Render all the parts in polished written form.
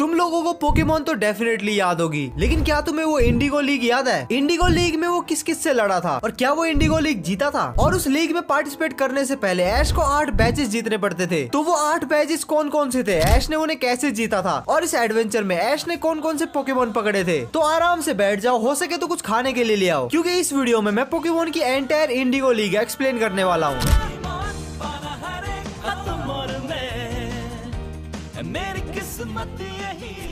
तुम लोगों को पोकेमोन तो डेफिनेटली याद होगी, लेकिन क्या तुम्हें वो इंडिगो लीग याद है? इंडिगो लीग में वो किस किस से लड़ा था और क्या वो इंडिगो लीग जीता था? और उस लीग में पार्टिसिपेट करने से पहले ऐश को 8 बैचेस जीतने पड़ते थे। तो वो 8 बैचेस कौन कौन से थे, ऐश ने उन्हें कैसे जीता था, और इस एडवेंचर में ऐश ने कौन कौन से पोकेमोन पकड़े थे? तो आराम से बैठ जाओ, हो सके तो कुछ खाने के लिए ले आओ, क्योंकि इस वीडियो में मैं पोकेमोन की एंटायर इंडिगो लीग एक्सप्लेन करने वाला हूँ।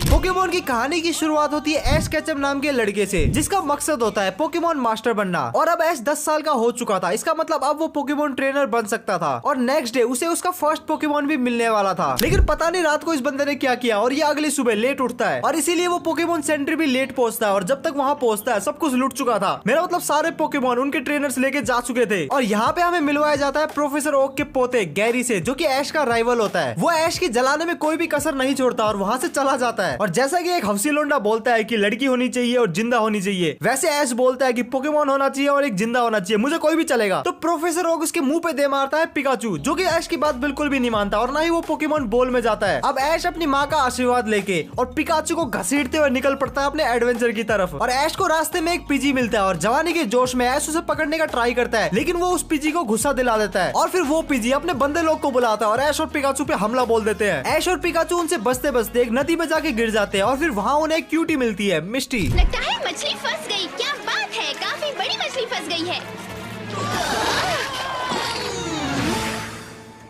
पोकेमोन की कहानी की शुरुआत होती है ऐश केचप नाम के लड़के से, जिसका मकसद होता है पोकेमोन मास्टर बनना। और अब ऐश 10 साल का हो चुका था, इसका मतलब अब वो पोकेमोन ट्रेनर बन सकता था। और नेक्स्ट डे उसे उसका फर्स्ट पोकेमोन भी मिलने वाला था। लेकिन पता नहीं रात को इस बंदे ने क्या किया और ये अगली सुबह लेट उठता है, और इसीलिए वो पोकेमोन सेंटर भी लेट पहुंचता है। और जब तक वहाँ पहुंचता है सब कुछ लूट चुका था, मेरा मतलब सारे पोकेमोन उनके ट्रेनर्स लेके जा चुके थे। और यहाँ पे हमें मिलवाया जाता है प्रोफेसर ओक के पोते गैरी से, जो की ऐश का राइवल होता है। वो ऐश की जलाने में कोई भी कसर नहीं छोड़ता और वहाँ से चला जाता है। और जैसा की एक हफ्सी लोंडा बोलता है कि लड़की होनी चाहिए और जिंदा होनी चाहिए, वैसे ऐश बोलता है कि पोकेमोन होना चाहिए और एक जिंदा होना चाहिए, मुझे कोई भी चलेगा। तो प्रोफेसर ओक उसके मुंह पे दे मारता है पिकाचू, जो कि ऐश की बात बिल्कुल भी नहीं मानता और ना ही वो पोकेमोन बॉल में जाता है। अब ऐश अपनी माँ का आशीर्वाद लेके और पिकाचू को घसीटते हुए निकल पड़ता है अपने एडवेंचर की तरफ। और ऐश को रास्ते में एक पीजी मिलता है और जवानी के जोश में ऐश उसे पकड़ने का ट्राई करता है, लेकिन वो उस पीजी को गुस्सा दिला देता है। और फिर वो पीजी अपने बंदे लोग को बुलाता है और ऐश और पिकाचू पे हमला बोल देते हैं। ऐश और पिकाचू उनसे बचते बचते एक नदी में जाके गिर जाते हैं और फिर वहाँ उन्हें क्यूटी मिलती है, मिस्टी। लगता है मछली फंस गई। क्या बात है, काफी बड़ी मछली फंस गई है।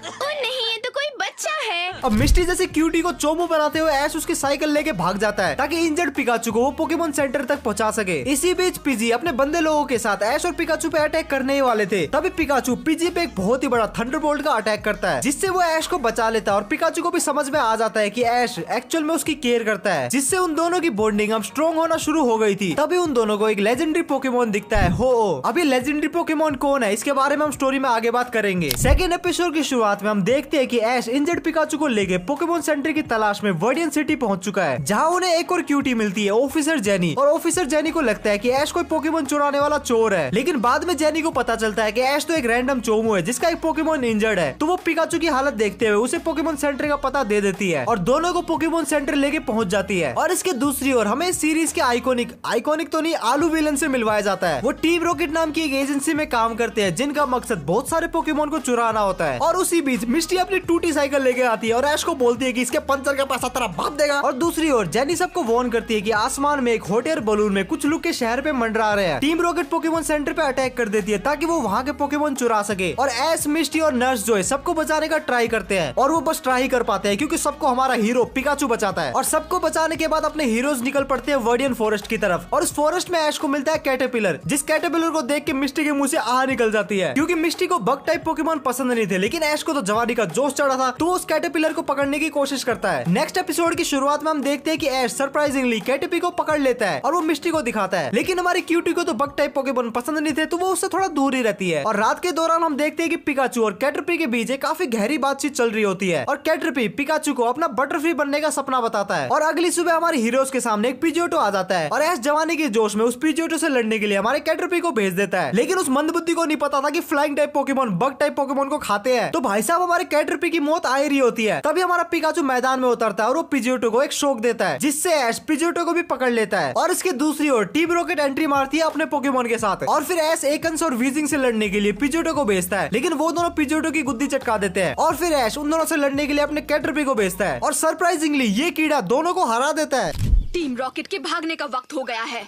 ओ नहीं, ये तो कोई बच्चा है। अब मिस्टी जैसे क्यूटी को चोमू बनाते हुए ऐश उसकी साइकिल लेके भाग जाता है ताकि इंजर्ड पिकाचू को वो पोकेमोन सेंटर तक पहुंचा सके। इसी बीच पीजी अपने बंदे लोगों के साथ ऐश और पिकाचू पे अटैक करने ही वाले थे, तभी पिकाचू पीजी पे एक बहुत ही बड़ा थंडरबोल्ट का अटैक करता है, जिससे वो ऐश को बचा लेता है। और पिकाचू को भी समझ में आ जाता है कि ऐश एक्चुअल में उसकी केयर करता है, जिससे उन दोनों की बॉन्डिंग अब स्ट्रॉन्ग होना शुरू हो गई थी। तभी उन दोनों को एक लेजेंडरी पोकेमोन दिखता है, हो। अब ये लेजेंडरी पोकेमोन कौन है, इसके बारे में हम स्टोरी में आगे बात करेंगे। सेकेंड एपिसोड की शुरुआत में हम देखते हैं कि ऐश इंजर्ड पिकाचू को लेके पोकेमोन सेंटर की तलाश में वर्डियन सिटी पहुंच चुका है, जहां उन्हें एक और क्यूटी मिलती है, ऑफिसर जेनी। और ऑफिसर जेनी को लगता है कि ऐश कोई पोकेमोन चुराने वाला चोर है, लेकिन बाद में जेनी को पता चलता है कि ऐश तो एक रैंडम चोमू है जिसका एक पोकेमोन इंजर्ड है। तो वो पिकाचू की हालत देखते हुए उसे पोकेमोन सेंटर का पता दे देती है और दोनों को पोकेमोन सेंटर लेके पहुंच जाती है। और इसके दूसरी ओर हमें सीरीज के आइकॉनिक तो नहीं, आलू विलन से मिलवाया जाता है। वो टीम रॉकेट नाम की एक एजेंसी में काम करते हैं, जिनका मकसद बहुत सारे पोकेमोन को चुराना होता है। और उसी बीच मिस्टी अपनी टूटी साइकिल लेके आती है और ऐश को बोलती है कि इसके पंचर का पैसा तेरा बाप देगा। और दूसरी ओर जेनी सबको वार्न करती है कि आसमान में एक हॉट एयर बलून में कुछ लोग के शहर पे मंडरा रहे हैं। टीम रॉकेट पोकेमोन सेंटर पे अटैक कर देती है ताकि वो वहाँ के पोकेमोन चुरा सके। और ऐश, मिस्टी और नर्स जो है सबको बचाने का ट्राई करते हैं, और वो बस ट्राई कर पाते हैं क्योंकि सबको हमारा हीरो पिकाचू बचाता है। और सबको बचाने के बाद अपने हीरोज निकल पड़ते हैं वर्डियन फॉरेस्ट की तरफ। और उस फॉरेस्ट में ऐश को मिलता है कैटरपिलर, जिस कैटरपिलर को देख के मिस्टी के मुंह से आह निकल जाती है, क्योंकि मिस्टी को बग टाइप पोकेमोन पसंद नहीं थे, लेकिन ऐश को तो जवानी का जोश चढ़ा था, तो उस कैटरपिलर को पकड़ने की कोशिश करता है। नेक्स्ट एपिसोड की शुरुआत में हम देखते हैं कि ऐश सरप्राइजिंगली कैटरपी को पकड़ लेता है और वो मिस्टी को दिखाता है, लेकिन हमारी क्यूटी को तो बग टाइप पोकेमोन पसंद नहीं थे, तो वो उससे थोड़ा दूर ही रहती है। और रात के दौरान हम देखते हैं कि पिकाचू और कैटरपी के बीच एक काफी गहरी बातचीत चल रही होती है, और कैटरपी पिकाचू को अपना बटरफ्री बनने का सपना बताता है। और अगली सुबह हमारे हीरोज के सामने एक पिजियोटो आ जाता है और ऐश जवानी के जोश में उस पिजियोटो से लड़ने के लिए हमारे कैटरपी को भेज देता है, लेकिन उस मंदबुद्धि को नहीं पता था कि flying type Pokemon bug type Pokemon को खाते हैं। तो भाई साहब हमारे कैटरपी की मौत आ रही होती है, तभी हमारा पिकाचू मैदान में उतरता है और वो पिजियोटो को एक शॉक देता है, जिससे ऐश पिजियोटो को भी पकड़ लेता है। और इसकी दूसरी ओर टीम रॉकेट एंट्री मारती है अपने पोकेमोन के साथ, और फिर ऐश एकन्स और वीजिंग से लड़ने के लिए पिजियोटो को भेजता है, लेकिन वो दोनों पिजियोटो की गुद्दी चटका देते हैं। और फिर ऐश उन दोनों से लड़ने के लिए अपने कैटरपी को भेजता है, और सरप्राइजिंगली ये कीड़ा दोनों को हरा देता है। टीम रॉकेट के भागने का वक्त हो गया है।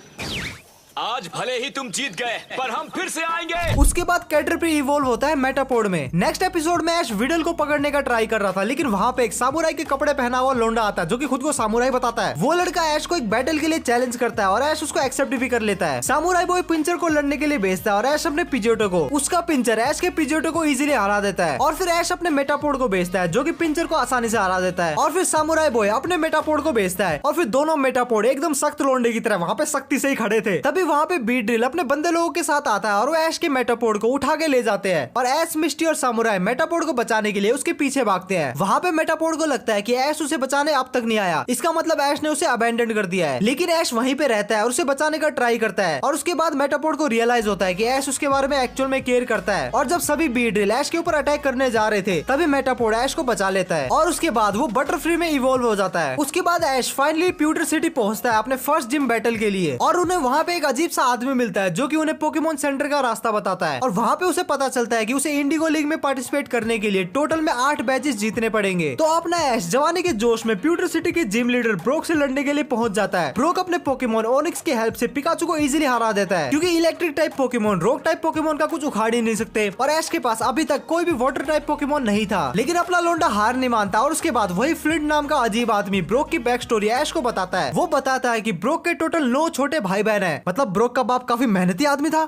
आज भले ही तुम जीत गए, पर हम फिर से आएंगे। उसके बाद कैटरपी इवॉल्व होता है मेटापोड में। नेक्स्ट एपिसोड में ऐश विडल को पकड़ने का ट्राई कर रहा था, लेकिन वहाँ पे एक सामुराई के कपड़े पहना हुआ लोंडा आता है, जो कि खुद को सामुराई बताता है। वो लड़का ऐश को एक बैटल के लिए चैलेंज करता है और ऐश उसको एक्सेप्ट भी कर लेता है। सामुराई बॉय पिंचर को लड़ने के लिए भेजता है और ऐश अपने पिजियोटो को, उसका पिंचर ऐश के पिजियोटो को इजीली हरा देता है। और फिर ऐश अपने मेटापोड को भेजता है, जो कि पिंचर को आसानी से हरा देता है। और फिर सामुराई बॉय अपने मेटापोड को भेजता है, और फिर दोनों मेटापोड एकदम सख्त लोंडे की तरह वहाँ पे सख्ती से ही खड़े थे। तभी तभी वहाँ पे बीट ड्रिल अपने बंदे लोगों के साथ आता है और वो ऐश के मेटापोड को उठा के ले जाते हैं और ऐश, मिस्टी और सामुराई मेटापोड को बचाने के लिए उसके पीछे भागते हैं। वहाँ पे मेटापोड को लगता है कि ऐश उसे बचाने अब तक नहीं आया, इसका मतलब ऐश ने उसे अबेंडन कर दिया है। लेकिन ऐश वहीं पे रहता है और उसे बचाने का ट्राई करता है और उसके बाद मेटापोड को रियलाइज होता है कि ऐश उसके बारे में एक्चुअल में केयर करता है। और जब सभी बीट ड्रिल ऐश के ऊपर अटैक करने जा रहे थे तभी मेटापोड ऐश को बचा लेता है और उसके बाद वो बटरफ्री में इवॉल्व हो जाता है। उसके बाद ऐश फाइनली प्यूटर सिटी पहुंचता है अपने फर्स्ट जिम बैटल के लिए और उन्हें वहाँ पे एक अजीब सा आदमी मिलता है जो कि उन्हें पोकेमोन सेंटर का रास्ता बताता है। और वहाँ पे उसे पता चलता है कि उसे इंडिगो लीग में पार्टिसिपेट करने के लिए टोटल में 8 बैचेस जीतने पड़ेंगे। तो अपना ऐश जवानी के जोश में प्यूटर सिटी के जिम लीडर ब्रोक से लड़ने के लिए पहुंच जाता है। ब्रोक अपने पोकेमोन ओनिक्स की हेल्प से पिकाचू को इजीली हरा देता है क्योंकि electric type Pokemon rock type Pokemon का कुछ उखाड़ ही नहीं सकते और ऐश के पास अभी तक कोई भी वाटर टाइप पोकेमोन नहीं था। लेकिन अपना लोंडा हार नहीं मानता और उसके बाद वही फ्लिंट नाम का अजीब आदमी ब्रोक की बैक स्टोरी ऐश को बताता है। वो बताता है कि ब्रोक के टोटल 9 छोटे भाई बहन हैं, मतलब ब्रोक का बाप काफी मेहनती आदमी था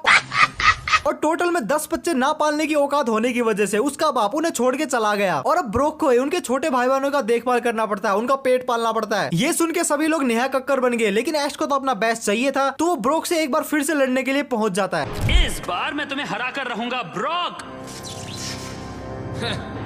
और टोटल में 10 बच्चे ना पालने की औकात होने की वजह से उसका बाप उन्हें छोड़ के चला गया और अब ब्रोक को उनके छोटे भाई बहनों का देखभाल करना पड़ता है, उनका पेट पालना पड़ता है। ये सुन के सभी लोग नेहा कक्कर बन गए। लेकिन ऐश को तो अपना बेस्ट चाहिए था तो वो ब्रोक से एक बार फिर से लड़ने के लिए पहुंच जाता है। इस बार मैं तुम्हें हरा कर रहूंगा ब्रोक।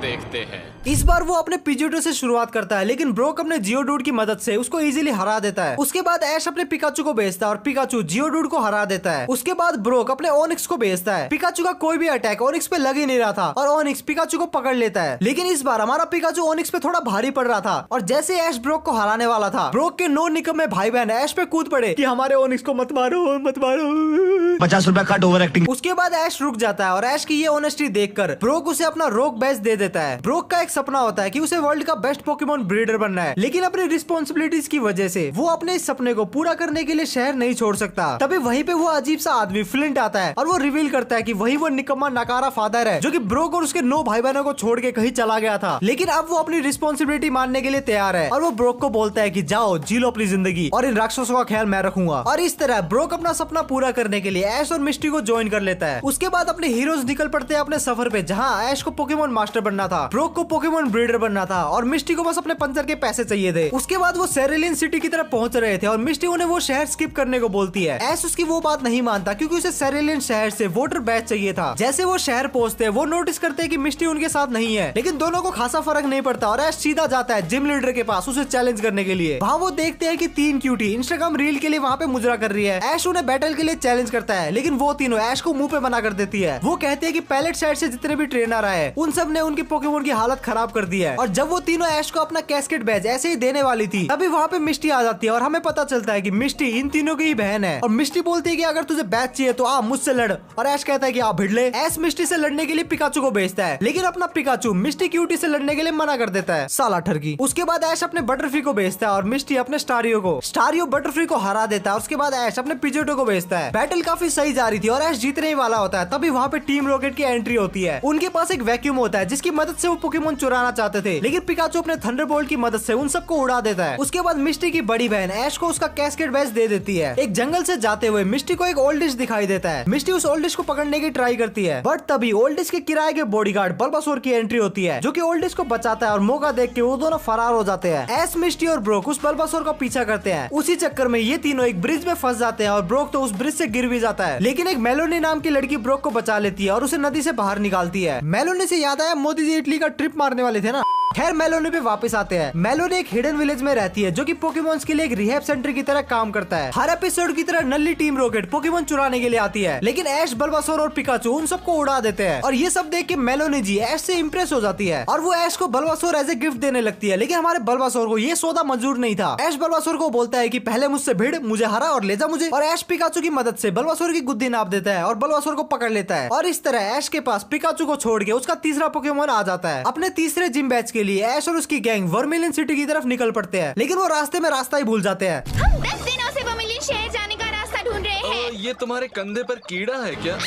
देखते हैं। इस बार वो अपने पिजियोटो से शुरुआत करता है लेकिन ब्रोक अपने जियोडूड की मदद से उसको इजीली हरा देता है। उसके बाद ऐश अपने पिकाचू को भेजता है और पिकाचू जियोडूड को हरा देता है। उसके बाद ब्रोक अपने ओनिक्स को भेजता है। पिकाचू का कोई भी अटैक ओनिक्स पे लग ही नहीं रहा था और ओनिक्स पिकाचू को पकड़ लेता है। लेकिन इस बार हमारा पिकाचू ओनिक्स पे थोड़ा भारी पड़ रहा था और जैसे ऐश ब्रोक को हराने वाला था ब्रोक के 9 निकम्मे भाई बहन ऐश पे कूद पड़े कि हमारे ओनिक्स को मत मारो मत मारो, 50 रुपया कट ओवर एक्टिंग। उसके बाद ऐश रुक जाता है और ऐश की ये ऑनेस्टी देखकर ब्रोक उसे अपना रॉक बैच दे देता है। ब्रोक का एक सपना होता है कि उसे वर्ल्ड का बेस्ट पोकेमोन ब्रीडर बनना है लेकिन अपनी रिस्पॉन्सिबिलिटीज की वजह से वो अपने इस सपने को पूरा करने के लिए शहर नहीं छोड़ सकता। तभी वहीं पे वो अजीब सा आदमी फ्लिंट आता है और वो रिवील करता है कि वही वो निकम्मा नकारा फादर है जो कि ब्रोक और उसके 9 भाई बहनों को छोड़ के कहीं चला गया था। लेकिन अब वो अपनी रिस्पॉन्सिबिलिटी मानने के लिए तैयार है और वो ब्रोक को बोलता है कि जाओ जी लो अपनी जिंदगी और इन राक्षसों का ख्याल मैं रखूंगा। और इस तरह ब्रोक अपना सपना पूरा करने के लिए ऐश और मिस्टी को ज्वाइन कर लेता है। उसके बाद अपने हीरोज निकल पड़ते हैं अपने सफर पे जहाँ ऐश को पोकेमोन मास्टर बनना था, ब्रोक को पोकेमोन ब्रीडर बनना था और मिस्टी को बस अपने पंचर के पैसे चाहिए थे। उसके बाद वो सेरेलियन सिटी की तरफ पहुंच रहे थे और मिस्टी उन्हें वो शहर स्किप करने को बोलती है। ऐश उसकी वो बात नहीं मानता क्योंकि उसे सेरेलियन शहर से वाटर बैच चाहिए था। जैसे वो शहर पहुंचते हैं वो नोटिस करते हैं कि मिस्टी उनके साथ नहीं है लेकिन दोनों को खासा फर्क नहीं पड़ता और ऐश सीधा जाता है जिम लीडर के पास उसे चैलेंज करने के लिए। वहाँ वो देखते हैं कि 3 क्यूटी इंस्टाग्राम रील के लिए वहाँ पे मुजरा कर रही है। ऐश उन्हें बैटल के लिए चैलेंज करता है लेकिन वो तीनों ऐश को मुंह पे मना कर देती है। वो कहते हैं कि पैलेट साइड से जितने भी ट्रेनर आए उन सब ने उनके पोकेमोन की हालत खराब कर दी है। और जब वो तीनों ऐश को अपना कैस्केट बैच ऐसे ही देने वाली थी तभी वहाँ पे मिस्टी आ जाती है और हमें पता चलता है कि मिस्टी इन तीनों की ही बहन है। और मिस्टी बोलती है कि अगर तुझे बैच चाहिए तो आ मुझसे लड़ और ऐश कहता है कि आप भिड़ले। ऐश मिस्टी से लड़ने के लिए पिकाचू को भेजता है लेकिन अपना पिकाचू मिस्टी क्यूटी से लड़ने के लिए मना कर देता है, साला ठरकी। उसके बाद ऐश अपने बटरफ्री को भेजता है और मिस्टी अपने स्टारियो को। स्टारियो बटरफ्री को हरा देता है। उसके बाद ऐश अपने पिजोटो को भेजता है। बैटल काफी सही जा रही थी और ऐश जीतने ही वाला होता है तभी वहाँ पे टीम रॉकेट की एंट्री होती है। उनके पास एक वैक्यूम होता है जिसकी मदद से वो पोकेमोन चुराना चाहते थे लेकिन पिकाचू अपने थंडरबोल्ट की मदद से उन सबको उड़ा देता है। उसके बाद मिस्टी की बड़ी बहन ऐश को उसका कैस्केट बैच दे देती है। एक जंगल से जाते हुए मिस्टी को एक ओल्डिश दिखाई देता है। मिस्टी उस ओल्डिश को पकड़ने की ट्राई करती है बट तभी ओल्डिश के किराए के बॉडीगार्ड बल्बासोर की एंट्री होती है जो कि ओल्डिश को बचाता है और मौका देख के वो दोनों फरार हो जाते हैं। ऐश, मिस्टी और ब्रोक उस बल्बासोर का पीछा करते हैं। उसी चक्कर में ये तीनों एक ब्रिज में फंस जाते हैं और ब्रोक तो उस ब्रिज से गिर भी जाता है लेकिन एक मेलोनी नाम की लड़की ब्रोक को बचा लेती है और उसे नदी से बाहर निकालती है। मेलोनी से याद आया मोदी जी इटली का ट्रिप मारने वाले थे ना। खैर मेलोनी पे वापस आते हैं। मेलोनी एक हिडन विलेज में रहती है जो कि पोकेमोन्स के लिए एक रिहैब सेंटर की तरह काम करता है। हर एपिसोड की तरह नल्ली टीम रॉकेट पोकेमोन चुराने के लिए आती है लेकिन ऐश, बल्बासोर और पिकाचू उन सबको उड़ा देते हैं और ये सब देख के मेलोनी जी ऐश से इम्प्रेस हो जाती है और वो ऐश को बल्बासोर एज ए गिफ्ट देने लगती है। लेकिन हमारे बल्बासोर को ये सौदा मंजूर नहीं था। ऐश बल्बासोर को बोलता है कि पहले मुझसे भिड़, मुझे हरा और ले जा मुझे। और ऐश पिकाचू की मदद से बल्बासोर की गुद्दी नाप देता है और बल्बासोर को पकड़ लेता है और इस तरह ऐश के पास पिकाचू को छोड़ के उसका तीसरा पोकेमोन आ जाता है। अपने तीसरे जिम बैच के लिए ऐश और उसकी गैंग वर्मिलियन सिटी की तरफ निकल पड़ते हैं लेकिन वो रास्ते में रास्ता ही भूल जाते हैं। हम 10 दिनों से वर्मिलियन शहर जाने का रास्ता ढूंढ रहे हैं। ये तुम्हारे कंधे पर कीड़ा है क्या?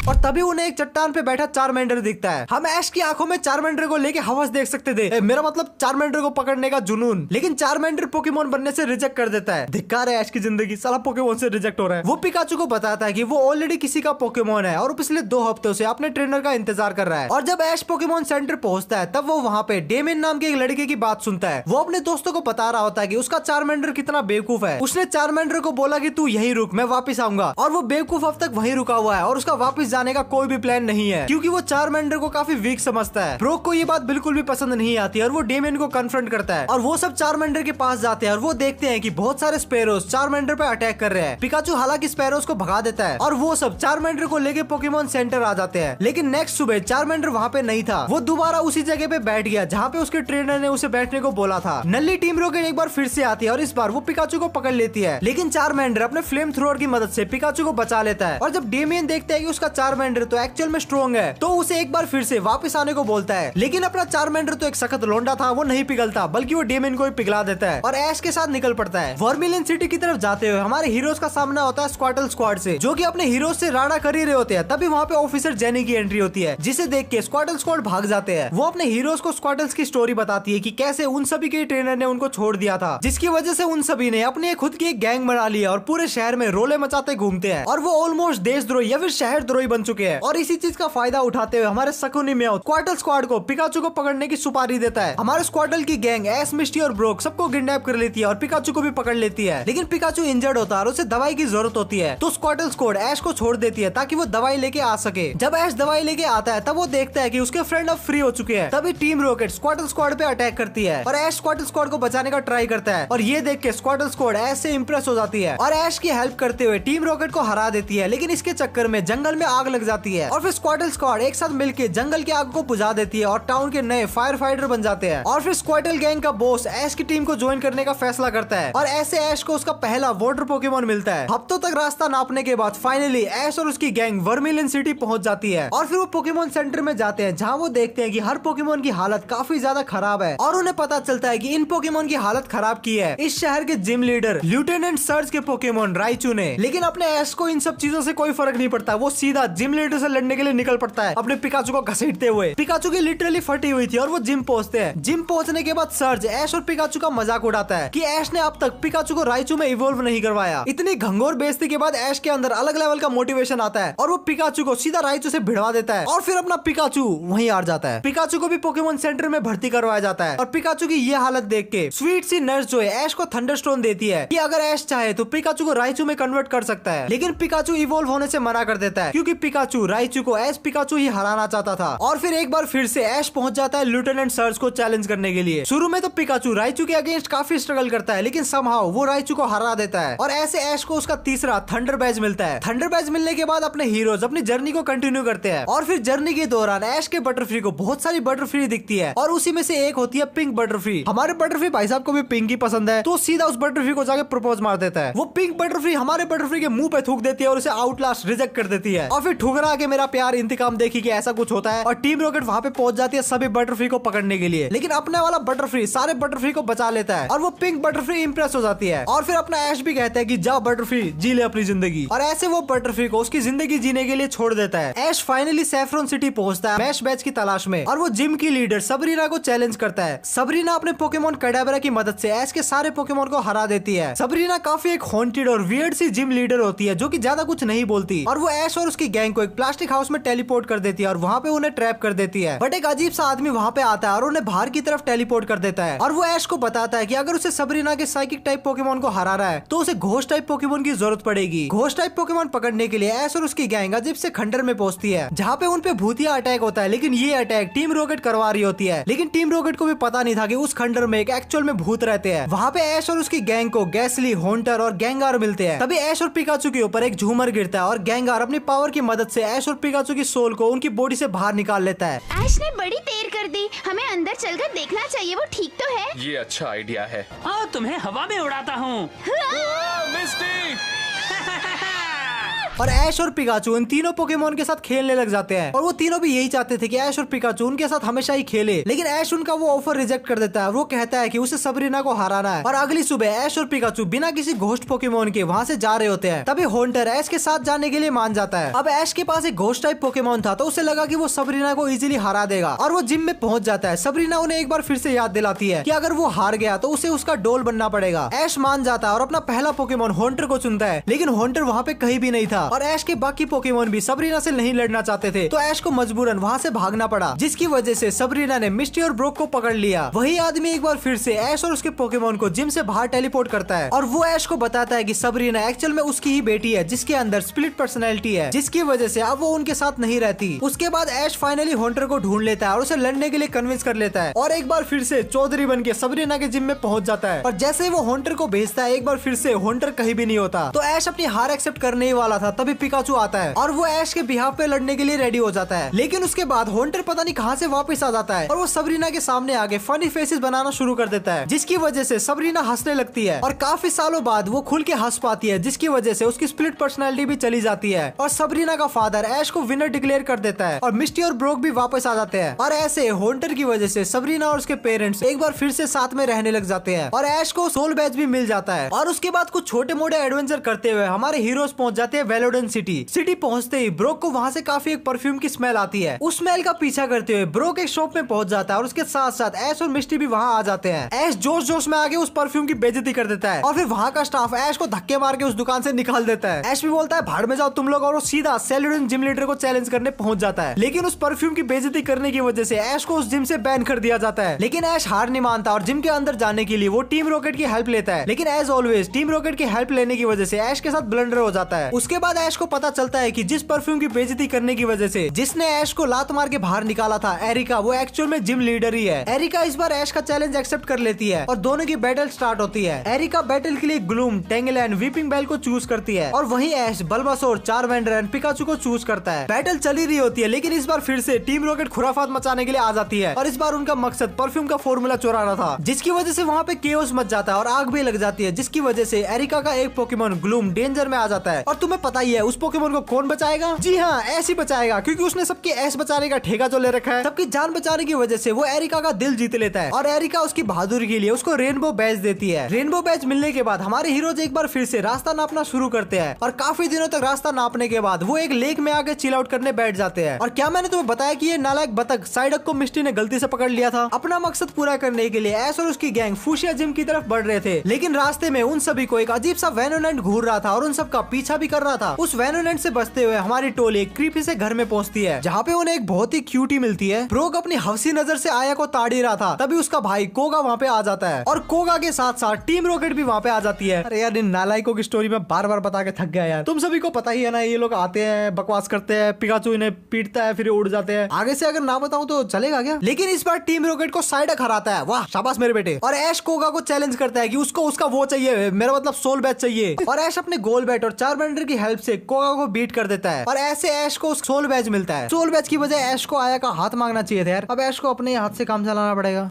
और तभी उन्हें एक चट्टान पे बैठा चारमेंडर दिखता है। हम ऐश की आंखों में चारमेंडर को लेके हवस देख सकते थे, मेरा मतलब चारमेंडर को पकड़ने का जुनून। लेकिन चारमेंडर पोकेमोन बनने से रिजेक्ट कर देता है। धिक्कार है ऐश की जिंदगी, साला पोकेमोन से रिजेक्ट हो रहा है। वो पिकाचू को बताता है कि वो ऑलरेडी किसी का पोकेमोन है और पिछले 2 हफ्तों से अपने ट्रेनर का इंतजार कर रहा है। और जब ऐश पोकेमोन सेंटर पहुंचता है तब वो वहाँ पे डेमिन नाम के एक लड़के की बात सुनता है। वो अपने दोस्तों को बता रहा होता है कि उसका चारमेंडर कितना बेवकूफ है। उसने चारमेंडर को बोला कि तू यहीं रुक, मैं वापस आऊंगा। और वो बेवकूफ अब तक वहीं रुका हुआ है और उसका वापस जाने का कोई भी प्लान नहीं है, क्योंकि वो चारमेंडर को काफी वीक समझता है। ब्रोक को ये बात बिल्कुल भी पसंद नहीं आती और वो डेमिन को कन्फ्रंट करता है। और वो सब चारमेंडर के पास जाते हैं और वो देखते हैं कि बहुत सारे स्पैरोज चारमेंडर पे अटैक कर रहे हैं। पिकाचू हालांकि स्पैरोज को भगा देता है और वो सब चारमेंडर को लेके पोकेमोन सेंटर आ जाते हैं। लेकिन नेक्स्ट सुबह चारमेंडर वहाँ पे नहीं था। वो दोबारा उसी जगह पे बैठ गया जहाँ पे उसके ट्रेनर ने उसे बैठने को बोला था। नल्ली टीम रॉकेट एक बार फिर से आती है और इस बार वो पिकाचू को पकड़ लेती है। लेकिन चारमेंडर अपने फ्लेम थ्रोअर की मदद से पिकाचू को बचा लेता है। और जब डेमियन देखता है कि उसका चारमेंडर तो एक्चुअल में स्ट्रॉन्ग है, तो उसे एक बार फिर से वापस आने को बोलता है। लेकिन अपना चारमेंडर तो एक सख्त लोंडा था, वो नहीं पिघलता बल्कि वो डेमियन को ही पिघला देता है और ऐश के साथ निकल पड़ता है। वर्मिलियन सिटी की तरफ जाते हुए हमारे हीरोज का सामना होता है स्क्वाटल स्क्वाड से, जो कि अपने हीरोज से राड़ा कर ही रहे होते हैं। तभी वहाँ पे ऑफिसर जेनी की एंट्री होती है, जिसे देख के स्क्वाटल स्क्वाड भाग जाते हैं। वो अपने हीरोज को स्क्वाटल्स की स्टोरी बताती है कि कैसे उन सभी के ट्रेनर ने उनको छोड़ दिया था, जिसकी वजह से उन सभी ने अपने खुद की एक गैंग बना लिया और पूरे शहर में रोले मचाते घूमते हैं और वो ऑलमोस्ट देशद्रोही या फिर शहर द्रोही बन चुके हैं। और इसी चीज का फायदा उठाते हुए हमारे शकुनी म्याऊ स्क्वाटल स्क्वाड को पिकाचू को पकड़ने की सुपारी देता है। हमारे स्क्वाटल की गैंग एस, मिस्टी और ब्रोक सबको किडनैप कर लेती है और पिकाचू को भी पकड़ लेती है। लेकिन पिकाचू इंजर्ड होता है और उसे दवाई की जरूरत होती है, तो स्क्वाटल स्क्वाड ऐश को छोड़ देती है ताकि वो दवाई लेके आ सके। जब ऐश दवाई लेके आता है तब वो देखता है कि उसके फ्रेंड अब फ्री हो चुके हैं। तभी टीम रॉकेट स्क्वाटल स्क्वाड पे अटैक करती है और ऐश स्क्वाटल स्क्वाड को बचाने का ट्राई करता है। और ये देख के स्क्वाटल स्क्वाड ऐश से इंप्रेस हो जाती है और ऐश की हेल्प करते हुए टीम रॉकेट को हरा देती है। लेकिन इसके चक्कर में जंगल में आग लग जाती है और फिर स्क्वाटल स्क्वाड एक साथ मिलकर जंगल की आग को बुझा देती है और टाउन के नए फायर फाइटर बन जाते हैं। और फिर स्क्वाटल गैंग का बॉस ऐश की टीम को ज्वाइन करने का फैसला करता है और ऐसे ऐश को उसका पहला वाटर पोकेमोन मिलता है। हफ्तों तक रास्ता नापने के बाद फाइनली ऐश और उसकी गैंग वर्मिलियन सिटी पहुंच जाती है और फिर वो पोकेमोन सेंटर में जाते हैं, जहां वो देखते हैं कि हर पोकेमोन की हालत काफी ज्यादा खराब है। और उन्हें पता चलता है कि इन पोकेमोन की हालत खराब की है इस शहर के जिम लीडर लेफ्टिनेंट सर्ज के पोकेमोन राइचू ने। लेकिन अपने ऐश को इन सब चीजों से कोई फर्क नहीं पड़ता, वो सीधा जिम लीडर से लड़ने के लिए निकल पड़ता है अपने पिकाचू को घसीटते हुए। पिकाचू की लिटरली फटी हुई थी और वो जिम पहुंचते हैं। जिम पहुंचने के बाद सर्ज ऐश और पिकाचू का मजाक उड़ाता है कि ऐश ने अब तक पिकाचू को राइचू में इवॉल्व नहीं करवाया। इतनी घंघोर बेइज्जती के बाद ऐश के अंदर अलग लेवल का मोटिवेशन आता है और वो पिकाचू को सीधा राइचू से भिड़वा देता है और फिर अपना पिकाचू वहीं हार जाता है। पिकाचू को भी पोकेमोन सेंटर में भर्ती करवाया जाता है और पिकाचू की ये हालत देख के स्वीट सी नर्स जो है ऐश को थंडरस्टोन देती है कि अगर ऐश चाहे तो पिकाचू को राइचू में कन्वर्ट कर सकता है। लेकिन पिकाचू इवॉल्व होने से मना कर देता है क्योंकि पिकाचू राइचू को एज पिकाचू ही हराना चाहता था। और फिर एक बार फिर से ऐश पहुंच जाता है लेफ्टिनेंट सर्ज को चैलेंज करने के लिए। शुरू में तो पिकाचू राइचू के अगेंस्ट काफी स्ट्रगल करता है, लेकिन समहाउ वो राइचू को हरा देता है और ऐसे ऐश को उसका तीसरा थंडर बैज मिलता है। थंडर बैज मिलने के बाद अपने हीरोज अपनी जर्नी को कंटिन्यू करते हैं और फिर जर्नी के दौरान ऐश के बटरफ्री को बहुत सारी बटरफ्री दिखती है और उसी में से एक होती है पिंक बटरफ्री। हमारे बटरफ्री भाई साहब को भी पिंक ही पसंद है, तो सीधा उस बटरफ्री को जाके प्रपोज मार देता है। वो पिंक बटरफ्री हमारे बटरफ्री के मुंह पे थूक देती है और उसे आउटलास्ट रिजेक्ट कर देती है और फिर ठुकरा के मेरा प्यार इंतकाम देखी कि ऐसा कुछ होता है और टीम रॉकेट वहाँ पे पहुंच जाती है सभी बटरफ्री को पकड़ने के लिए। लेकिन अपने वाला बटरफ्री सारे बटरफ्री को बचा लेता है और वो पिंक बटरफ्री इंप्रेस हो जाती है और फिर अपना ऐश भी कहता है कि जाओ बटरफ्री जी ले अपनी जिंदगी, और ऐसे वो बटरफ्री को उसकी जिंदगी जीने के लिए छोड़ देता है। ऐश फाइनली सैफरॉन सिटी पहुंचता है मैश बैच की तलाश में और वो जिम की लीडर सबरीना को चैलेंज करता है। सबरीना अपने पोकेमोन कैडाबरा की मदद से ऐश के सारे पोकेमोन को हरा देती है। सबरीना काफी एक हॉन्टेड और वियर्ड सी जिम लीडर होती है जो कि ज्यादा कुछ नहीं बोलती और वो ऐश और उसकी गैंग को एक प्लास्टिक हाउस में टेलीपोर्ट कर देती है और वहाँ पे उन्हें ट्रैप कर देती है। बट एक अजीब सा आदमी वहाँ पे आता है और उन्हें बाहर की तरफ टेलीपोर्ट कर देता है और वो ऐश को बताता है कि अगर उसे सबरीना के साइकिक टाइप पोकेमोन को हराना है तो उसे घोस्ट टाइप पोकेमोन की जरूरत पड़ेगी। घोस्ट टाइप पोकेमोन पकड़ने के लिए ऐश और उसकी गैंग अजीब से खंडर में पहुंचती है जहाँ पे उन पे भूतिया अटैक होता है, लेकिन ये अटैक टीम रॉकेट करवा रही होती है। लेकिन टीम रॉकेट को भी पता नहीं था कि उस खंडर में एक एक्चुअल में भूत रहते हैं। वहाँ पे ऐश और उसकी गैंग को गैसली, हॉन्टर और गैंगार मिलते हैं। तभी ऐश और पिकाचू के ऊपर एक झूमर गिरता है और गैंगार अपनी पावर की मदद से ऐश और पिकाचू की सोल को उनकी बॉडी से बाहर निकाल लेता है। ऐश ने बड़ी देर कर दी, हमें अंदर चलकर देखना चाहिए वो ठीक तो है। ये अच्छा आइडिया है। हाँ, तुम्हें हवा में उड़ाता हूँ। मिस्टी! और ऐश और पिकाचू इन तीनों पोकेमोन के साथ खेलने लग जाते हैं और वो तीनों भी यही चाहते थे कि ऐश और पिकाचू उनके साथ हमेशा ही खेले, लेकिन ऐश उनका वो ऑफर रिजेक्ट कर देता है। वो कहता है कि उसे सबरीना को हराना है। और अगली सुबह ऐश और पिकाचू बिना किसी घोस्ट पोकेमोन के वहाँ से जा रहे होते हैं। तभी हॉन्टर ऐश के साथ जाने के लिए मान जाता है। अब ऐश के पास एक घोस्ट टाइप पोकेमोन था तो उसे लगा कि वो सबरीना को इजीली हरा देगा और वो जिम में पहुंच जाता है। सबरीना उन्हें एक बार फिर से याद दिलाती है कि अगर वो हार गया तो उसे उसका डोल बनना पड़ेगा। ऐश मान जाता है और अपना पहला पोकेमोन हॉन्टर को चुनता है, लेकिन हॉन्टर वहाँ पे कहीं भी नहीं था और ऐश के बाकी पोकेमोन भी सबरीना से नहीं लड़ना चाहते थे, तो ऐश को मजबूरन वहाँ से भागना पड़ा, जिसकी वजह से सबरीना ने मिस्टी और ब्रोक को पकड़ लिया। वही आदमी एक बार फिर से ऐश और उसके पोकेमोन को जिम से बाहर टेलीपोर्ट करता है और वो ऐश को बताता है कि सबरीना एक्चुअल में उसकी ही बेटी है जिसके अंदर स्प्लिट पर्सनैलिटी है, जिसकी वजह से अब वो उनके साथ नहीं रहती। उसके बाद ऐश फाइनली हॉन्टर को ढूंढ लेता है और उसे लड़ने के लिए कन्विंस कर लेता है और एक बार फिर से चौधरी बन के सबरीना के जिम में पहुंच जाता है। और जैसे ही वो हॉन्टर को भेजता है एक बार फिर से हॉन्टर कहीं भी नहीं होता, तो ऐश अपनी हार एक्सेप्ट करने ही वाला था तभी पिकाचू आता है और वो ऐश के बिहाफ पे लड़ने के लिए रेडी हो जाता है। लेकिन उसके बाद हॉन्टर पता नहीं कहां से वापस आ जाता है और वो सबरीना के सामने आके फनी फेसेस बनाना शुरू कर देता है, जिसकी वजह से सबरीना हंसने लगती है और काफी सालों बाद वो खुल के हंस पाती है, जिसकी वजह से उसकी स्प्लिट पर्सनैलिटी भी चली जाती है और सबरीना का फादर ऐश को विनर डिक्लेयर कर देता है और मिस्टी और ब्रोक भी वापस आ जाते हैं। और ऐसे हॉन्टर की वजह से सबरीना और उसके पेरेंट्स एक बार फिर से साथ में रहने लग जाते हैं और ऐश को सोल बैच भी मिल जाता है। और उसके बाद कुछ छोटे मोटे एडवेंचर करते हुए हमारे हीरोज पहुंच जाते हैं वेलोडन सिटी पहुंचते ही ब्रोक को वहां से काफी एक परफ्यूम की स्मेल आती है। उस स्मेल का पीछा करते हुए ब्रोक एक शॉप में पहुंच जाता है और उसके साथ साथ ऐश और मिस्टी भी वहां आ जाते हैं। ऐश जोश जोश में आगे उस परफ्यूम की बेइज्जती कर देता है और फिर वहां का स्टाफ ऐश को धक्के मार के उस दुकान से निकाल देता है। ऐश भी बोलता है भाड़ में जाओ तुम लोग, और वो सीधा सेलुडन जिम लीडर को चैलेंज करने पहुंच जाता है, लेकिन उस परफ्यूम की बेइज्जती करने की वजह से ऐश को उस जिम से बैन कर दिया जाता है। लेकिन ऐश हार नहीं मानता और जिम के अंदर जाने के लिए वो टीम रॉकेट की हेल्प लेता है, लेकिन एज ऑलवेज टीम रॉकेट की हेल्प लेने की वजह से ऐश के साथ ब्लंडर हो जाता है। उसके बाद ऐश को पता चलता है कि जिस परफ्यूम की बेइज्जती करने की वजह से जिसने ऐश को लात मार के बाहर निकाला था एरिका, वो एक्चुअल में जिम लीडर ही है। एरिका इस बार ऐश का चैलेंज एक्सेप्ट कर लेती है और दोनों की बैटल स्टार्ट होती है। एरिका बैटल के लिए ग्लूम, टेंगलैंड, वीपिंग बेल को चूज करती है और वहीं ऐश बल्बासोर, चारमेंडर एंड पिकाचू को चूज करता है। बैटल चली रही होती है, लेकिन इस बार फिर से टीम रॉकेट खुराफात मचाने के लिए आ जाती है और इस बार उनका मकसद परफ्यूम का फॉर्मूला चुराना था, जिसकी वजह से वहाँ पे केओस मच जाता है और आग भी लग जाती है, जिसकी वजह से एरिका का एक पोकेमोन ग्लूम डेंजर में आ जाता है। और तुम्हें पता ही है उस पोकेमोन को कौन बचाएगा? जी हाँ, ऐश ही बचाएगा, क्योंकि उसने सबकी ऐश बचाने का ठेका जो ले रखा है। सबकी जान बचाने की वजह से वो एरिका का दिल जीत लेता है और एरिका उसकी बहादुरी के लिए उसको रेनबो बैच देती है। रेनबो बैच मिलने के बाद हमारे हीरोज एक बार फिर से रास्ता नापना शुरू करते हैं और काफी दिनों तक रास्ता नापने के बाद वो एक लेक में आके चिल आउट करने बैठ जाते हैं। और क्या मैंने तुम्हें बताया कि ये नालायक बतख साइडक को मिस्टी ने गलती से पकड़ लिया था? अपना मकसद पूरा करने के लिए ऐश और उसकी गैंग फुशिया जिम की तरफ बढ़ रहे थे, लेकिन रास्ते में उन सभी को एक अजीब सा वेनोनेंट घूर रहा था और उन सब का पीछा भी कर रहा था। उस वेनोनेंट से बचते हुए हमारी टोली क्रीपी से घर में पहुंचती है, जहाँ पे उन्हें एक बहुत ही क्यूटी मिलती है। ब्रोक अपनी हवसी नजर से आया को ताड़ी रहा था, तभी उसका भाई कोगा वहाँ पे आ जाता है और कोगा के साथ साथ टीम रॉकेट भी वहाँ पे आ जाती है। अरे यार, इन नालायकों की स्टोरी में बार बार बता के थक गया यार। तुम सभी को पता ही है ना, ये लोग आते हैं, बकवास करते हैं, पिकाचू इन्हें पीटता है, फिर उड़ जाते हैं। आगे से अगर ना बताऊं तो चलेगा क्या? लेकिन इस बार टीम रॉकेट को साइडक हराता है। वाह, शाबाश मेरे बेटे। और ऐश कोगा को चैलेंज करता है कि उसको उसका वो चाहिए, मेरा मतलब सोल बैच चाहिए। और ऐश अपने गोल बैट और चारमेंडर की हेल्प से कोगा को बीट कर देता है और ऐसे ऐश को सोल बैच मिलता है। सोल बैच की वजह ऐश को आया का हाथ मांगना चाहिए था यार। अब ऐश को अपने हाथ से काम चलाना पड़ेगा।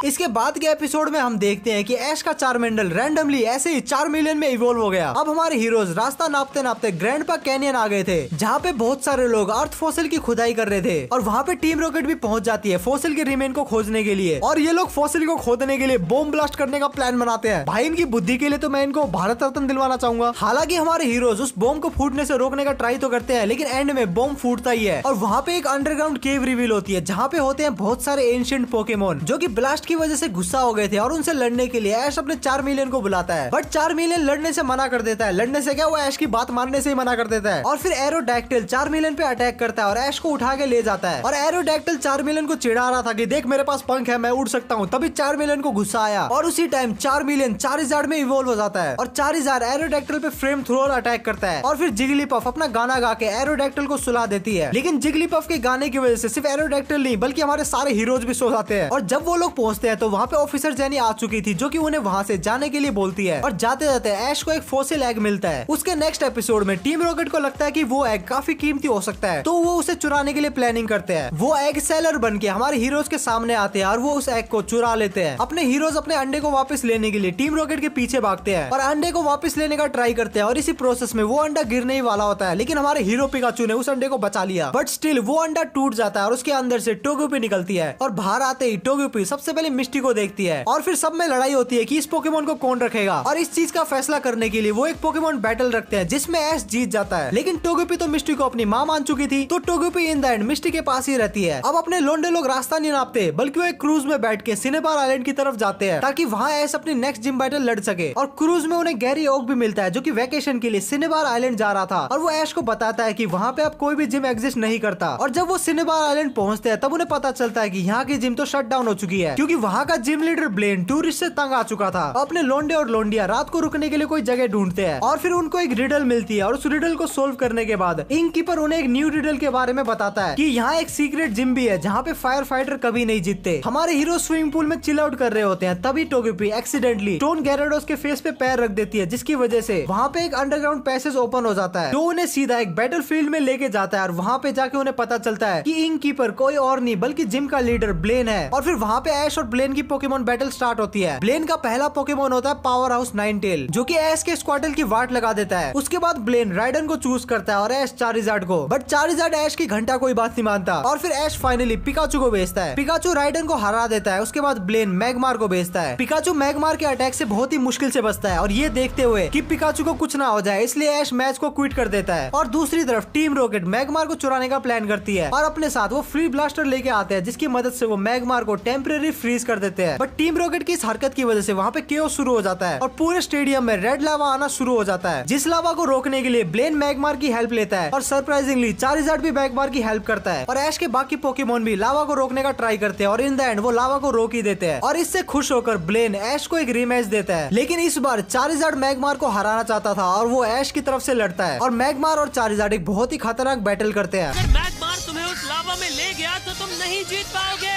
इसके बाद के एपिसोड में हम देखते हैं कि ऐश का चारमेंडल रैंडमली ऐसे ही 4 मिलियन में इवॉल्व हो गया। अब हमारे हीरोज रास्ता नापते नापते ग्रैंडपा कैनियन आ गए थे, जहाँ पे बहुत सारे लोग अर्थ फॉसिल की खुदाई कर रहे थे और वहाँ पे टीम रॉकेट भी पहुंच जाती है फॉसिल के रिमेन को खोजने के लिए। और ये लोग फॉसिल को खोदने के लिए बॉम्ब ब्लास्ट करने का प्लान बनाते हैं। भाई, इनकी बुद्धि के लिए तो मैं इनको भारत रत्न दिलवाना चाहूंगा। हालांकि हमारे हीरोज उस बॉम्ब को फूटने से रोकने का ट्राई तो करते हैं, लेकिन एंड में बॉम्ब फूटता ही है और वहाँ पे एक अंडरग्राउंड केव रिवील होती है, जहाँ पे होते हैं बहुत सारे एंशिएंट पोकेमोन जो कि ब्लास्ट की वजह से गुस्सा हो गए थे और उनसे लड़ने के लिए ऐश अपने 4 मिलियन को बुलाता है। बट 4 मिलियन लड़ने से मना कर देता है। लड़ने से क्या, वो ऐश की बात मानने से ही मना कर देता है। और फिर एरोडैक्टिल 4 मिलियन पे अटैक करता है और ऐश को उठा के ले जाता है। और एरोडैक्टिल 4 मिलियन को चिढ़ा रहा था कि देख मेरे पास पंख है, मैं उड़ सकता हूँ। तभी 4 मिलियन को गुस्सा आया और उसी टाइम 4 मिलियन चारिज़ार्ड में इवॉल्व हो जाता है और चारिज़ार्ड एरोडैक्टिल पे फ्लेम थ्रोअर अटैक करता है। और फिर जिगलीपफ अपना गाना गा के एरोडैक्टिल को सुला देती है। लेकिन जिगलीपफ के गाने की वजह से सिर्फ एरोडैक्टिल नहीं बल्कि हमारे सारे हीरोज भी सो जाते हैं। और जब वो लोग पहुंचते हैं तो वहाँ पे ऑफिसर जेनी आ चुकी थी, जो कि उन्हें वहाँ से जाने के लिए बोलती है। और जाते जाते ऐश को एक फॉसिल एग मिलता है। उसके नेक्स्ट एपिसोड में टीम रॉकेट को लगता है कि वो एग काफी कीमती हो सकता है, तो वो उसे चुराने के लिए प्लानिंग करते हैं। वो एग सेलर बन के हमारे हीरोज के सामने आते हैं और वो उस एग को चुरा लेते हैं। अपने हीरोज अपने अंडे को वापस लेने के लिए टीम रॉकेट के पीछे भागते हैं और अंडे को वापस लेने का ट्राई करते हैं। और इसी प्रोसेस में वो अंडा गिरने ही वाला होता है, लेकिन हमारे हीरो पिकाचू ने उस अंडे को बचा लिया। बट स्टिल वो अंडा टूट जाता है और उसके अंदर से टोगेपी निकलती है। और बाहर आते ही टोगेपी सबसे पहले मिस्टी को देखती है और फिर सब में लड़ाई होती है कि इस पोकेमोन को कौन रखेगा। और इस चीज का फैसला करने के लिए वो एक पोकेमोन बैटल रखते हैं जिसमें ऐश जीत जाता है। लेकिन टोगेपी तो मिस्टी को अपनी माँ मान चुकी थी, तो टोगेपी इन द एंड मिस्टी के पास ही रहती है। अब अपने लोंडे लोग रास्ता नहीं नापते, बल्कि वो एक क्रूज में बैठ के सिनेबार आइलैंड की तरफ जाते हैं ताकि वहाँ ऐश अपनी नेक्स्ट जिम बैटल लड़ सके। और क्रूज में उन्हें गैरी ओक भी मिलता है, जो कि वैकेशन के लिए सिनेबार आइलैंड जा रहा था। और वो ऐश को बताता है कि वहाँ पे अब कोई भी जिम एग्जिस्ट नहीं करता। और जब वो सिनेबार आइलैंड पहुँचते हैं तब उन्हें पता चलता है कि यहाँ की जिम तो शट डाउन हो चुकी है, क्योंकि वहाँ का जिम लीडर ब्लेन टूरिस्ट से तंग आ चुका था। अपने लोंडे और लोंडिया रात को रुकने के लिए कोई जगह ढूंढते हैं और फिर उनको एक रिडल मिलती है। और उस रिडल को सोल्व करने के बाद इंक कीपर उन्हें एक न्यू रिडल के बारे में बताता है कि यहाँ एक सीक्रेट जिम भी है जहाँ पे फायर फाइटर कभी नहीं जीतते। हमारे हीरो स्विमिंग पूल में चिल आउट कर रहे होते हैं, तभी टोगेपी एक्सीडेंटली स्टोन गैराडोस के फेस पे पैर रख देती है, जिसकी वजह से वहाँ पे एक अंडरग्राउंड पैसेज ओपन हो जाता है, जो उन्हें सीधा एक बैटल फील्ड में लेके जाता है। और वहाँ पे जाके उन्हें पता चलता है कि इंक कीपर कोई और नहीं बल्कि जिम का लीडर ब्लेन है। और फिर वहाँ पे ऐश और ब्लेन की पोकेमोन बैटल स्टार्ट होती है। ब्लेन का पहला पोकेमोन होता है पावर हाउस नाइनटेल, जो कि ऐश के स्क्वाटल की वाट लगा देता है। उसके बाद ब्लेन राइडन को चूज करता है और ऐश चारिजार्ड को। बट चारिजार्ड ऐश की घंटा कोई बात नहीं मानता और फिर ऐश फाइनली पिकाचू को भेजता है। पिकाचू राइडन को हरा देता है। उसके बाद ब्लेन मैगमार को भेजता है। पिकाचू मैगमार के अटैक से बहुत ही मुश्किल से बचता है और ये देखते हुए कि पिकाचू को कुछ ना हो जाए इसलिए ऐश मैच को क्विट कर देता है। और दूसरी तरफ टीम रॉकेट मैगमार को चुराने का प्लान करती है और अपने साथ वो फ्री ब्लास्टर लेके आते हैं, जिसकी मदद से वो मैगमार को टेम्परेरी फ्रीज कर देते हैं। बट टीम रॉकेट की इस हरकत की वजह से वहाँ पे केओस शुरू हो जाता है और पूरे स्टेडियम में रेड लावा आना शुरू हो जाता है, जिस लावा को रोकने के लिए ब्लेन मैगमार की हेल्प लेता है। और सरप्राइजिंगली चारिजार्ड भी मैगमार की हेल्प करता है और ऐश के बाकी पोकेमोन भी लावा को रोकने का ट्राई करते हैं और इन द एंड वो लावा को रोक ही देते हैं। और इससे खुश होकर ब्लेन ऐश को एक रीमैच देता है, लेकिन इस बार चारिजार्ड मैगमार को हराना चाहता था और वो ऐश की तरफ से लड़ता है। और मैगमार और चारिजार्ड एक बहुत ही खतरनाक बैटल करते हैं। अगर मैगमार तुम्हें उस लावा में ले गया तो तुम नहीं जीत पाओगे।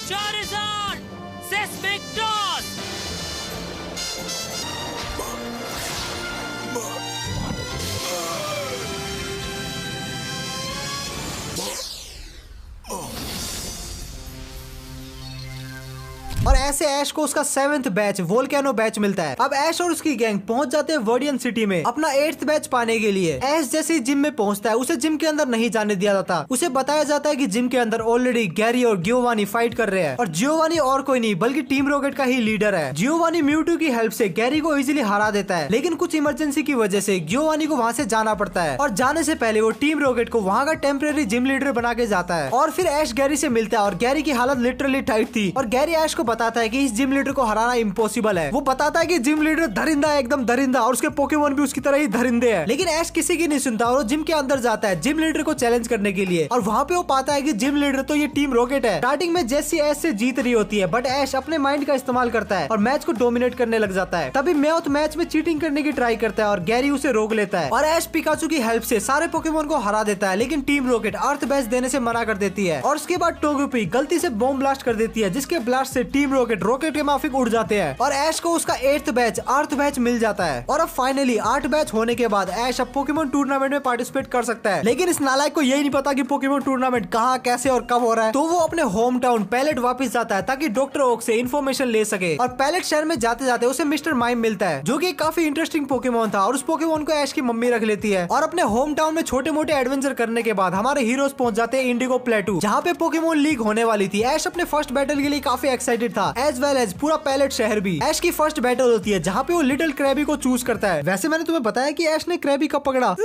Charizard seismic toss. और ऐसे ऐश को उसका 7th बैच वोल्केनो बैच मिलता है। अब ऐश और उसकी गैंग पहुंच जाते हैं वर्डियन सिटी में अपना 8th बैच पाने के लिए। ऐश जैसे ही जिम में पहुंचता है उसे जिम के अंदर नहीं जाने दिया जाता। उसे बताया जाता है कि जिम के अंदर ऑलरेडी गैरी और जियोवानी फाइट कर रहे हैं और जियोवानी और कोई नहीं बल्कि टीम रॉकेट का ही लीडर है। जियोवानी म्यूटू की हेल्प से गैरी को इजीली हरा देता है, लेकिन कुछ इमरजेंसी की वजह से जियोवानी को वहाँ से जाना पड़ता है और जाने से पहले वो टीम रॉकेट को वहाँ का टेम्परेरी जिम लीडर बना के जाता है। और फिर ऐश गैरी से मिलता है और गैरी की हालत लिटरली टाइट थी और गैरी ऐश को बताता है कि इस जिम लीडर को हराना इम्पॉसिबल है। वो बताता है कि जिम लीडर दरिंदा है, एकदम दरिंदा, और उसके पोकेमोन भी उसकी तरह ही दरिंदे हैं। लेकिन ऐश किसी की नहीं सुनता और वो जिम के अंदर जाता है जिम लीडर को चैलेंज करने के लिए। और वहाँ पे वो पाता है कि जिम लीडर तो ये टीम रॉकेट है। स्टार्टिंग में जेसी ऐश से जीत रही होती है, बट ऐश अपने माइंड का इस्तेमाल करता है और मैच को डोमिनेट करने लग जाता है। तभी मेओथ मैच में चीटिंग करने की ट्राई करता है और गैरी उसे रोक लेता है और ऐश पिकाचू की हेल्प से सारे पोकेमोन को हरा देता है। लेकिन टीम रॉकेट अर्थ बैच देने से मना कर देती है और उसके बाद टोगेपी गलती से बॉम्ब ब्लास्ट कर देती है, जिसके ब्लास्ट से टीम रॉकेट के माफिक उड़ जाते हैं और ऐश को उसका 8th बैच अर्थ बैच मिल जाता है। और अब फाइनली 8 बैच होने के बाद ऐश अब पोकेमोन टूर्नामेंट में पार्टिसिपेट कर सकता है। लेकिन इस नालायक को यही नहीं पता कि पोकेमोन टूर्नामेंट कहाँ, कैसे और कब हो रहा है। तो वो अपने होम टाउन पैलेट वापस जाता है ताकि डॉक्टर ओक से इन्फॉर्मेशन ले सके। और पैलेट शहर में जाते जाते उसे मिस्टर माइम मिलता है, जो कि काफी इंटरेस्टिंग पोकेमोन था और उस पोकेमोन को ऐश की मम्मी रख लेती है। और अपने होम टाउन में छोटे मोटे एडवेंचर करने के बाद हमारे हीरोज पहुंच जाते हैं इंडिगो प्लेटू, जहाँ पे पोकेमोन लीग होने वाली थी। ऐश अपने फर्स्ट बैटल के लिए काफी एक्साइटेड था, एज वेल एज पूरा पैलेट शहर भी। ऐश की फर्स्ट बैटल होती है जहाँ पे वो लिटिल क्रैबी को चूज करता है। वैसे मैंने तुम्हें बताया कि ऐश ने क्रैबी कब पकड़ा,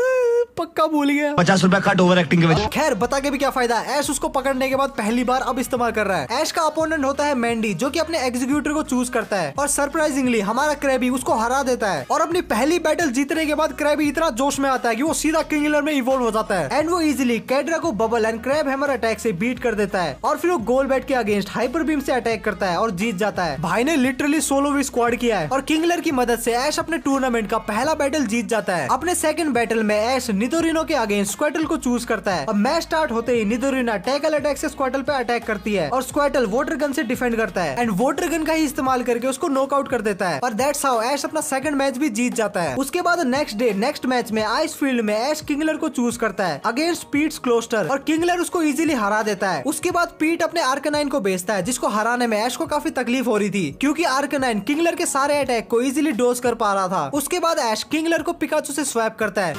पक्का भूल गया। 50 रुपया कट ओवर एक्टिंग के वजह। खैर बता के भी क्या फायदा, ऐश उसको पकड़ने के बाद पहली बार अब इस्तेमाल कर रहा है। ऐश का अपोनेंट होता है मैंडी, जो कि अपने एग्जीक्यूटर को चूज करता है और सरप्राइजिंगली हमारा क्रैबी उसको हरा देता है। और अपनी पहली बैटल जीतने के बाद क्रैबी इतना जोश में आता है कि वो सीधा किंगलर में इवॉल्व हो जाता है एंड वो इजीली कैड्रा को bubble and crab hammer attack से बीट कर देता है। और फिर वो गोल बैट के अगेंस्ट हाइपर बीम से अटैक करता है और जीत जाता है। भाई ने लिटरली सोलो भी स्क्वाड किया है और किंगलर की मदद से ऐश अपने टूर्नामेंट का पहला बैटल जीत जाता है। अपने सेकंड बैटल में ऐश निदोरिनो के अगेंस्ट स्क्वाटल को चूज करता है। अब मैच स्टार्ट होते ही निदोरिना टैकल अटैक से स्क्वाटल पे अटैक करती है और स्क्वाटल वाटर गन से डिफेंड करता है एंड वाटर गन का ही इस्तेमाल करके उसको नॉकआउट कर देता है और दैट्स हाउ ऐश अपना सेकंड मैच भी जीत जाता है। उसके बाद नेक्स्ट डे नेक्स्ट मैच में आइस फील्ड में ऐश किंगलर को चूज करता है अगेंस्ट पीट्स क्लोस्टर और किंगलर उसको इजीली हरा देता है। उसके बाद पीट अपने आर्कनाइन को भेजता है जिसको हराने में ऐश को काफी तकलीफ हो रही थी क्योंकि आर्कनाइन किंगलर के सारे अटैक को इजीली डोज कर पा रहा था। उसके बाद ऐश किंगलर को पिकाचू से स्वैप करता है।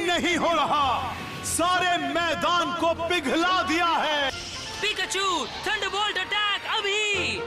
नहीं हो रहा, सारे मैदान को पिघला दिया है। पिकाचू थंडरबोल्ट अटैक अभी।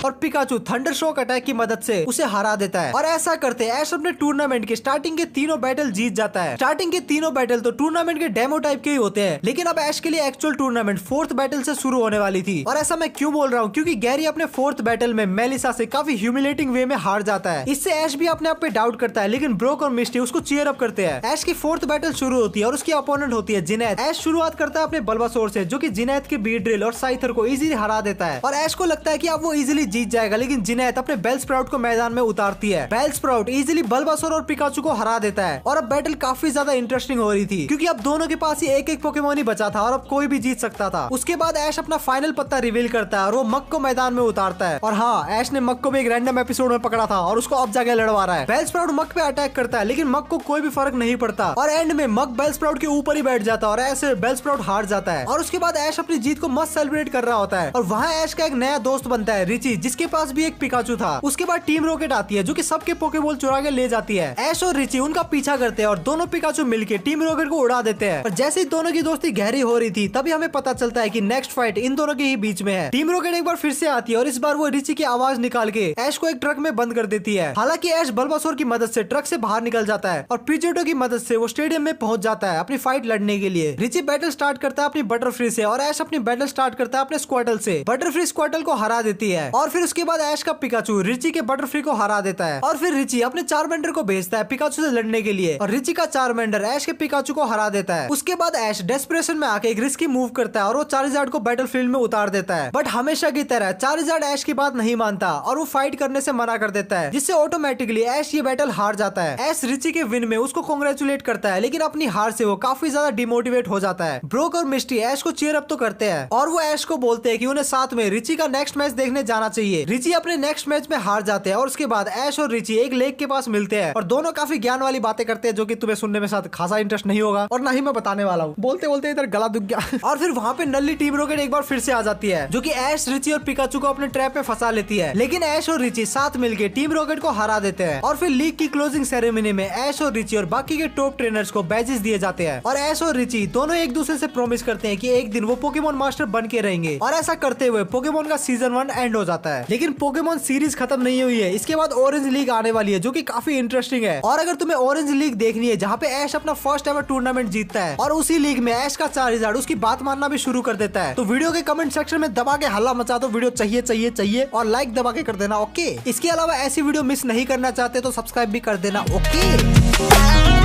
और पिकाचू थंडर शॉक अटैक की मदद से उसे हरा देता है और ऐसा करते ऐश अपने टूर्नामेंट के स्टार्टिंग के तीनों बैटल जीत जाता है। स्टार्टिंग के तीनों बैटल तो टूर्नामेंट के डेमो टाइप के ही होते हैं लेकिन अब ऐश के लिए एक्चुअल टूर्नामेंट फोर्थ बैटल से शुरू होने वाली थी। और ऐसा मैं क्यों बोल रहा हूँ क्योंकि गैरी अपने फोर्थ बैटल में मेलिसा से काफी ह्यूमिलेटिंग वे में हार जाता है। इससे ऐश भी अपने आप पे डाउट करता है लेकिन ब्रोक और मिस्टी उसको चीयर अप करते हैं। ऐश की फोर्थ बैटल शुरू होती है और उसकी अपोनेंट होती है जिनैद। ऐश शुरुआत करता है अपने बल्बासोर से जो कि जिनैद के बीट ड्रिल और साइथर को इजीली हरा देता है और ऐश को लगता है कि अब वो इजीली जीत जाएगा लेकिन जिनैद अपने बेल स्प्राउट को मैदान में उतारती है। बेल स्प्राउट इजीली बल्बासोर और पिकाचू को हरा देता है और अब बैटल काफी ज्यादा इंटरेस्टिंग हो रही थी क्योंकि अब दोनों के पास ही एक एक पोकेमोन ही बचा था और अब कोई भी जीत सकता था। उसके बाद ऐश अपना फाइनल पत्ता रिवील करता है और वो मक को मैदान में उतारता है और हाँ ऐश ने मक को भी एक रैंडम एपिसोड में पकड़ा था और उसको अब जाके लड़वा रहा है। बेल स्प्राउट मक पे अटैक करता है लेकिन मक को कोई भी फर्क नहीं पड़ता और एंड में मक बेल स्प्राउट के ऊपर ही बैठ जाता है और ऐसे बेल स्प्राउट हार जाता है। और उसके बाद ऐश अपनी जीत को मस्त सेलिब्रेट कर रहा होता है और वहाँ ऐश का एक नया दोस्त बनता है रिची जिसके पास भी एक पिकाचू था। उसके बाद टीम रॉकेट आती है जो कि सबके पोकेबॉल चुरा के ले जाती है। ऐश और रिची उनका पीछा करते हैं और दोनों पिकाचू मिलके टीम रॉकेट को उड़ा देते हैं। और जैसे ही दोनों की दोस्ती गहरी हो रही थी तभी हमें पता चलता है कि नेक्स्ट फाइट इन दोनों के ही बीच में है। टीम रॉकेट एक बार फिर से आती है और इस बार वो रिची की आवाज निकाल के ऐश को एक ट्रक में बंद कर देती है। हालांकि ऐश बल्बासोर की मदद से ट्रक से बाहर निकल जाता है और पिजेटो की मदद से वो स्टेडियम में पहुंच जाता है अपनी फाइट लड़ने के लिए। रिची बैटल स्टार्ट करता है अपनी बटरफ्री से और ऐश अपनी बैटल स्टार्ट करता है अपने स्क्वाटल से। बटरफ्री स्क्वाटल को हरा देती है और फिर उसके बाद ऐश का पिकाचू रिची के बटरफ्री को हरा देता है और फिर रिची अपने चारमेंडर को भेजता है पिकाचू से लड़ने के लिए और रिची का चारमेंडर ऐश के पिकाचू को हरा देता है। उसके बाद ऐश डेस्परेशन में आके एक रिस्की मूव करता है और वो चारिजार्ड को बैटलफील्ड में उतार देता है। बट हमेशा की तरह चारिजार्ड ऐश की बात नहीं मानता और वो फाइट करने से मना कर देता है जिससे ऑटोमेटिकली ऐश ये बैटल हार जाता है। ऐश रिची के विन में उसको कांग्रेचुलेट करता है लेकिन अपनी हार से वो काफी ज्यादा डिमोटिवेट हो जाता है। ब्रोक और मिस्टी ऐश को चीयर अप तो करते हैं और वो ऐश को बोलते हैं कि उन्हें साथ में रिची का नेक्स्ट मैच देखने जाना चाहिए। रिची अपने नेक्स्ट मैच में हार जाते हैं और उसके बाद ऐश और रिची एक लेक के पास मिलते हैं और दोनों काफी ज्ञान वाली बातें करते हैं जो कि तुम्हें सुनने में साथ खासा इंटरेस्ट नहीं होगा और ना ही मैं बताने वाला हूँ। बोलते बोलते इधर गला दुख गया। और फिर वहाँ पे नल्ली टीम रॉकेट एक बार फिर से आ जाती है जो कि ऐश रिची और पिकाचू को अपने ट्रैप में फंसा लेती है लेकिन ऐश और रिची साथ मिलकर टीम रॉकेट को हरा देते हैं। और फिर लीग की क्लोजिंग सेरेमनी में ऐश और रिची और बाकी के टॉप ट्रेनर्स को बैजेस दिए जाते हैं और ऐश और रिची दोनों एक दूसरे से प्रॉमिस करते हैं कि एक दिन वो पोकेमोन मास्टर बन के रहेंगे और ऐसा करते हुए पोकेमोन का सीजन 1 एंड हो जाता है। लेकिन पोकेमोन सीरीज खत्म नहीं हुई है, इसके बाद ऑरेंज लीग आने वाली है जो कि काफी इंटरेस्टिंग है। और अगर तुम्हें ऑरेंज लीग देखनी है जहाँ पे ऐश अपना फर्स्ट एवर टूर्नामेंट जीतता है और उसी लीग में ऐश का चारिजार्ड उसकी बात मानना भी शुरू कर देता है तो वीडियो के कमेंट सेक्शन में दबा के हल्ला मचा दो, वीडियो चाहिए चाहिए चाहिए और लाइक दबा के कर देना। ओके, इसके अलावा ऐसी वीडियो मिस नहीं करना चाहते तो सब्सक्राइब भी कर देना। ओके।